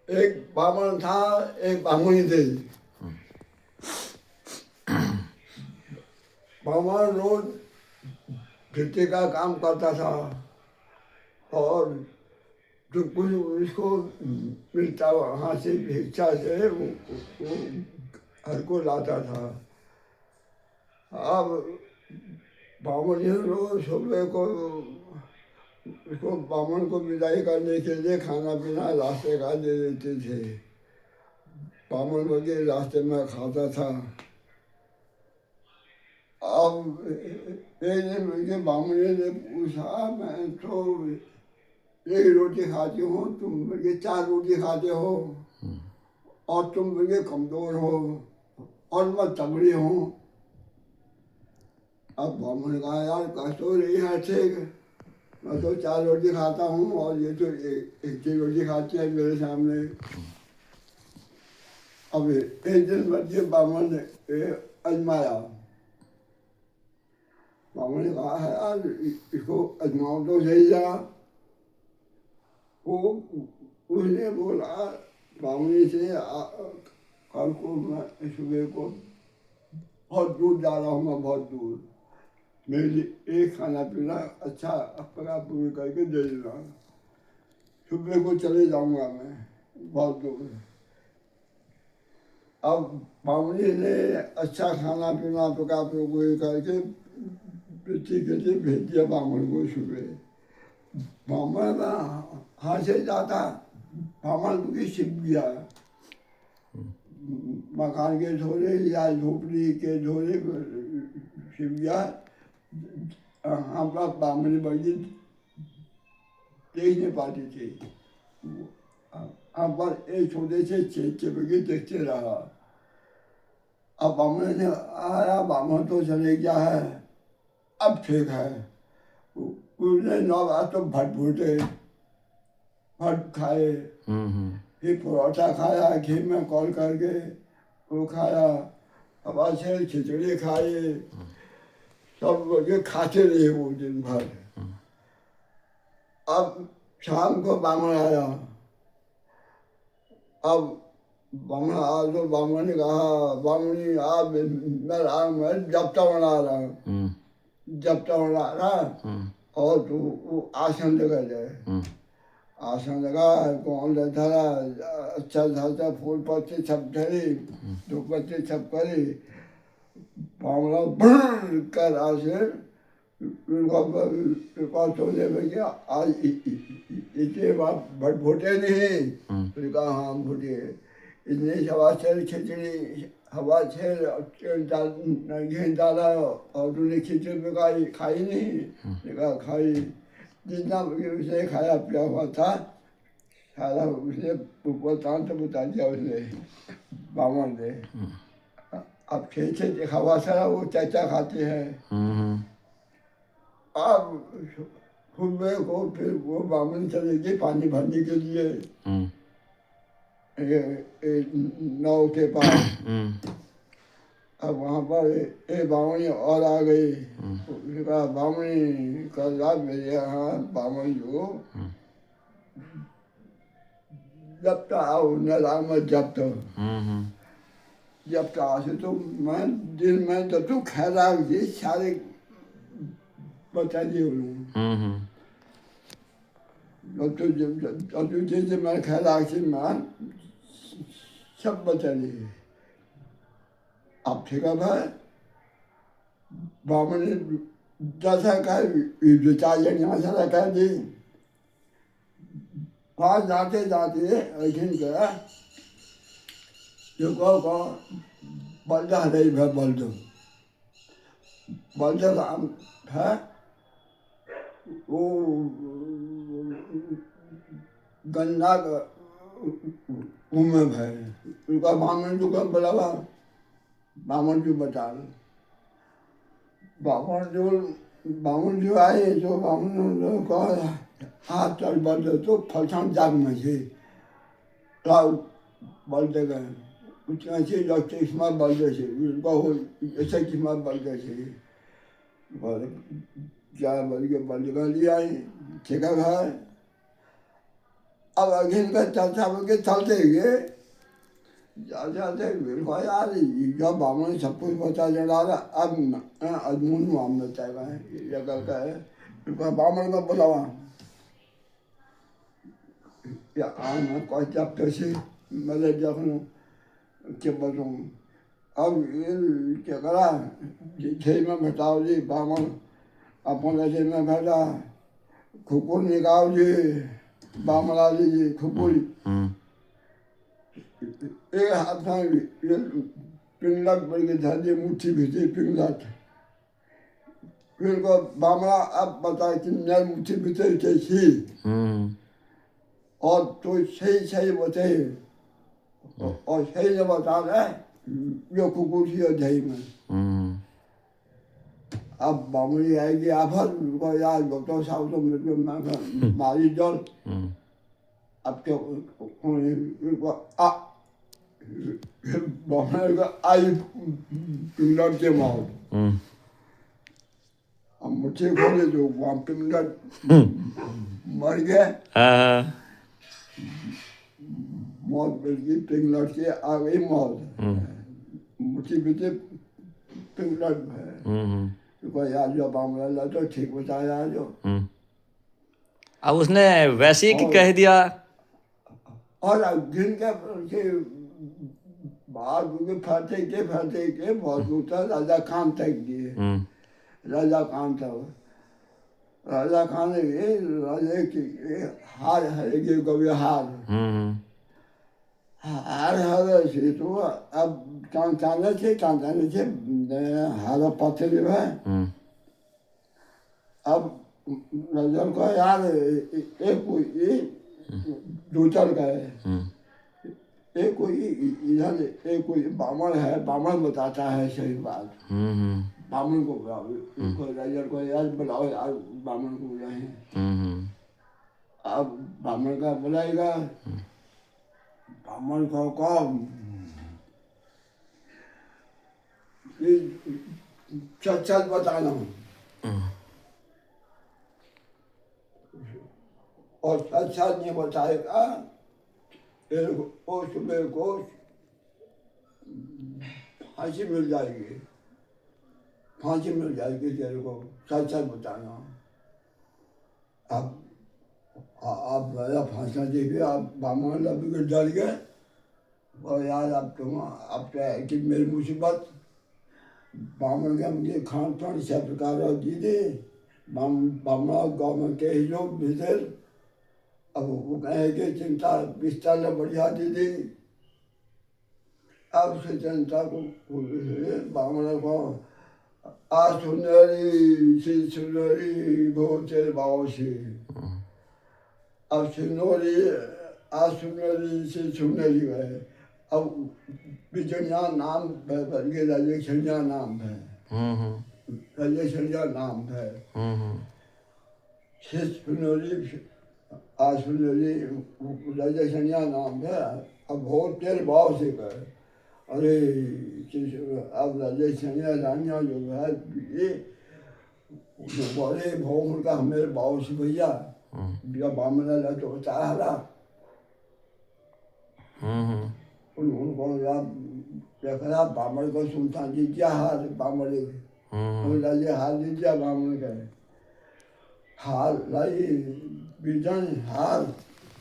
एक बामन था, एक बामुनी थी। बामन रोज खेती का काम करता था और जो कुछ उसको मिलता वहाँ से भिक्षा से वो घर को लाता था। अब बामन रोज सुबह को उसको बामन को विदाई करने के लिए खाना पीना रास्ते का दे देते थे। बामन वगैरह रास्ते में खाता था। अब एक दिन मुझे बामन ने पूछा, मैं तो एक रोटी खाती हूँ, तुम मुझे 4 रोटी खाते हो और तुम मुझे कमजोर हो और मैं तगड़ी हूँ। अब बामन ने कहा, यार कह तो रही है ठीक, मैं तो 4 रोटी खाता हूँ और ये तो एक ही रोटी खाती है मेरे सामने। अब एक दिन बच्चे बामन ने आजमाया। बामन ने कहा है, यार इसको आजमाओ तो सही जा। वो उसने बोला बामनी से, कल को मैं सुबह को बहुत दूर जा रहा हूँ, मैं बहुत दूर, मेरे लिए एक खाना पीना अच्छा पका पूरी करके दे देना, सुबह को चले जाऊँगा मैं बहुत दूर। अब बामनी ने अच्छा खाना पीना पका पूरी करके पृथ्वी के लिए भेज दिया बामन को सुबह। बामन हाथ से जाता, बामन की छिप गया। मकान के झोले या झोपड़ी के झोले छिप गया। हम लोग बामनी बड़ी देख नहीं पाती थी। हम पर एक छोटे से छेद के बगैर देखते रहा। अब बामन ने आया, बामन तो चले गया है, अब ठीक है। उसने 9 बार तो भट खाए, फिर परोठा खाया घी में कॉल करके, वो खाया, हवा से खिचड़ी खाई, सब लोग खाते रहे वो दिन भर। अब शाम को बामन आया। अब बामन आया तो बामन ने कहा, बामनी आप मैं जप्ता बना रहा हूँ, जप्ता बना रहा और तू वो आसन लगा जाए। आसन लगा, कौन धरा, अच्छा धरता, फूल पत्ती सब धरी, धूप पत्ती सब करी, बामला भर कर आसन उनका सोने में गया। आज इतने बात भटभोटे नहीं, उनका हाँ भूटे इतने हवा से खिचड़ी, हवा से घी डाला और तूने खिचड़ी पकाई, खाई नहीं, देखा खाई। जितना उसने खाया पिया हुआ था सारा उसने वृत्तांत बता दिया उसने, बामन ने। अब खेत हवा सारा वो चाचा खाते हैं। अब सुबह को फिर वो बामन चले गए पानी भरने के लिए नाव के पास। अब वहाँ पर एक बामनी और आ गई। उसने कहा, बामनी कल रात मेरे यहाँ बामन जो जब आओ न राम जब से तो मैं दिन में तो तू खैरा जी सारे बता दिए उन्होंने। तो जैसे मैं खैरा से मैं सब बता दिए। अब ठीक है भाई, बामन ने जैसा कहा विचार यहाँ से कह दी। वहाँ जाते जाते लेकिन क्या जो को बल्दा हटाई है, बल्दा काम है वो गन्ना उम्र है उनका। बामन जो कम बोला, बामन जो बता, बामन जो आए तो बामन को हाथ चल बल्द तो फलसान जाग में से बल्द गए उतना से लगते इसमें बल्द से उनका हो ऐसा किस्मत बल्द से क्या बल्द के बल्द कर लिया। ठीक है भाई, अब अघिन का चर्चा के चलते हुए जाते बिल्कुल यार जब बामण सब कुछ बता चढ़ा रहा अब अजमून मामला चाहेगा ये कल का है बिल्कुल बामण का बुलावा या आना कोई जब कैसे मतलब जब के बताऊँ अब ये क्या करा छः में बताओ जी बामण अपन ऐसे में बैठा खुकुर निकाल जी बामला जी खुकुर एक हाथ में पिंगलट बन के धर मुट्ठी भीतर पिंगलट फिर को बामला अब बता कि नर मुट्ठी भीतर कैसी और तो सही सही बताए और सही ने बता रहे जो कुकुर थी अध्याय में अब बामणी आएगी आफत को यार डॉक्टर साहब तो मेरे मारी जल अब क्या बामणी का आई पिंगलट के मौत अब मुझे खोले जो वहाँ पिंगलट मर गए मौत मिल गई पिंगलट के आ गई मौत मुझे बीते पिंगलट है तो यार जो बामला तो ठीक बताया जो अब उसने वैसे ही कह दिया और दिन के बाहर फटे के बहुत उठा राजा खान तक दिए राजा खान था राजा खान ने राजा की हार है कभी हार से तो अब चांचाने से हारा पत्थर है अब नजर को यार एक कोई दो चल का है एक कोई इधर एक कोई बामण है बामण बताता है सही बात बामण को बुलाओ नजर को यार बुलाओ यार बामण को बुलाए अब बामण का बुलाएगा बामण को कौन सच बताना और सच नहीं बताएगा सुबह को फांसी मिल जाएगी तेरे को सच बताना आप राजा फांसा देखिए आप बामण लबी को डर गए और यार अब तो है कि मेरी मुसीबत बामण के मुझे खान पान सब प्रकार दी थी बामण गाँव में के लोग भीतर अब वो कहे कि चिंता बिस्तर ने बढ़िया दी थी अब से चिंता को बामण को सुनरी बहुत तेरे बाबू से अब सुनरी से सुनरी है अब बिजनिया नाम बन के राजेशनिया नाम है राजेशनिया नाम है सुनरी सुनरी राजेशनिया नाम है अब बहुत तेरे भाव से कहे अरे अब राजेशनिया रानिया जो है ये बड़े भाव का मेरे भाव से भैया बामण तो बता उनको देखा बामण को सुल्तान जी क्या हार बामण राजे हार दीजिए बामण के हार लाई बीजन हार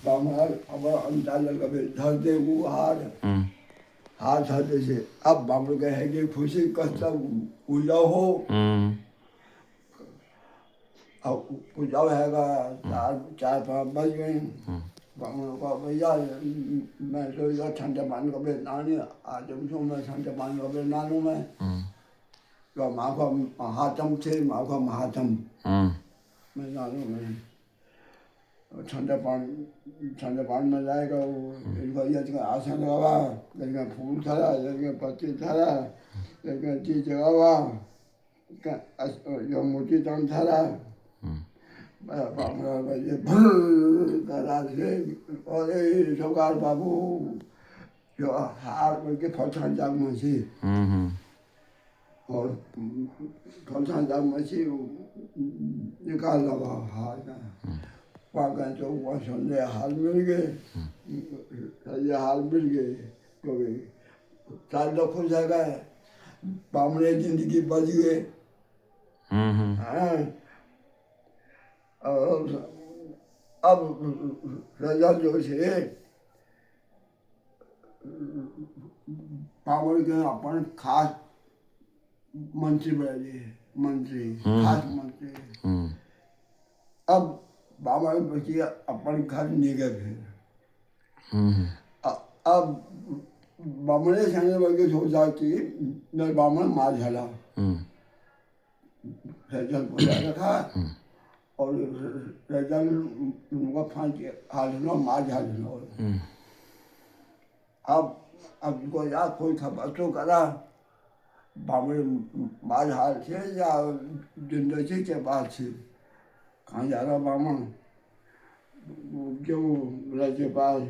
बामण अब अंताल कभी धर दे वो हार धरते से अब बामण के है कि खुशी कष्ट पूजा हो अब पूजा हैगा चार पाँच बज गए बामण को भैया मैं तो इधर ठंडे पानी का बेच नानी आज मैं ठंडे पानी का बेच नानू मैं तो माँ का महात्म थे माँ का महात्म मैं नानू में ठंडे पानी में जाएगा वो भैया आसन लगा लेकिन फूल धरा लेकिन पत्ती धरा लेकिन चीज लगा जो मोटी तन धरा अरे सौगार बाबू जो हार के फलसान जाग मसी और फलसान जाग मसी निकाल लगा हार का वहाँ गए तो वहाँ संजय हाल मिल गए, संजय हाल मिल गए तो 4 दफों जगह बामने जिंदगी बच गए। हाँ, और अब राजा जो है बामन के अपन खास मंत्री बने, मंत्री खास मंत्री। अब बामन बची अपन घर निकल फिर अब बामने संगे बल्कि सोचा कि मैं बामन मार झाला फैजल बोला रखा और फैजल उनका फांस हालना मार झालना। अब को यार कोई खबर तो करा बामन मार हाल से या जिंदगी के बाद से कहाँ जा रहा बामन क्यों के पास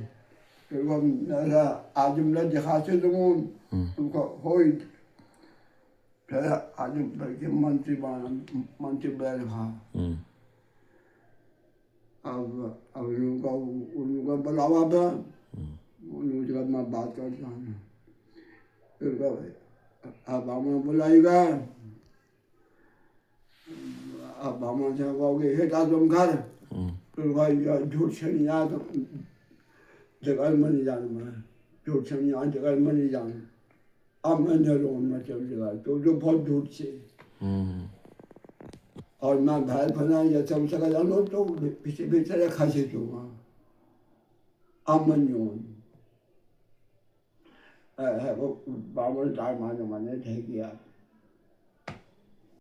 आज मैं दिखाते तुम उनको हो फिर आज के मंत्री बैठ रहा। अब उनका बुलावा था, उनका मैं बात करता हूँ। फिर अब बामन बुलाएगा, अब बामन से कहोगे हेटा तुम घर, फिर भाई झूठ से नहीं आया तो जगह में नहीं जाना, मैं झूठ से नहीं आया जगह में नहीं जाना। अब मैं रोन में चल गया तो जो बहुत झूठ से और मैं भाई बना या सब जगह जानो तो पीछे पीछे खासे तो अब मैं न्यून है वो बामन टाइम माने थे किया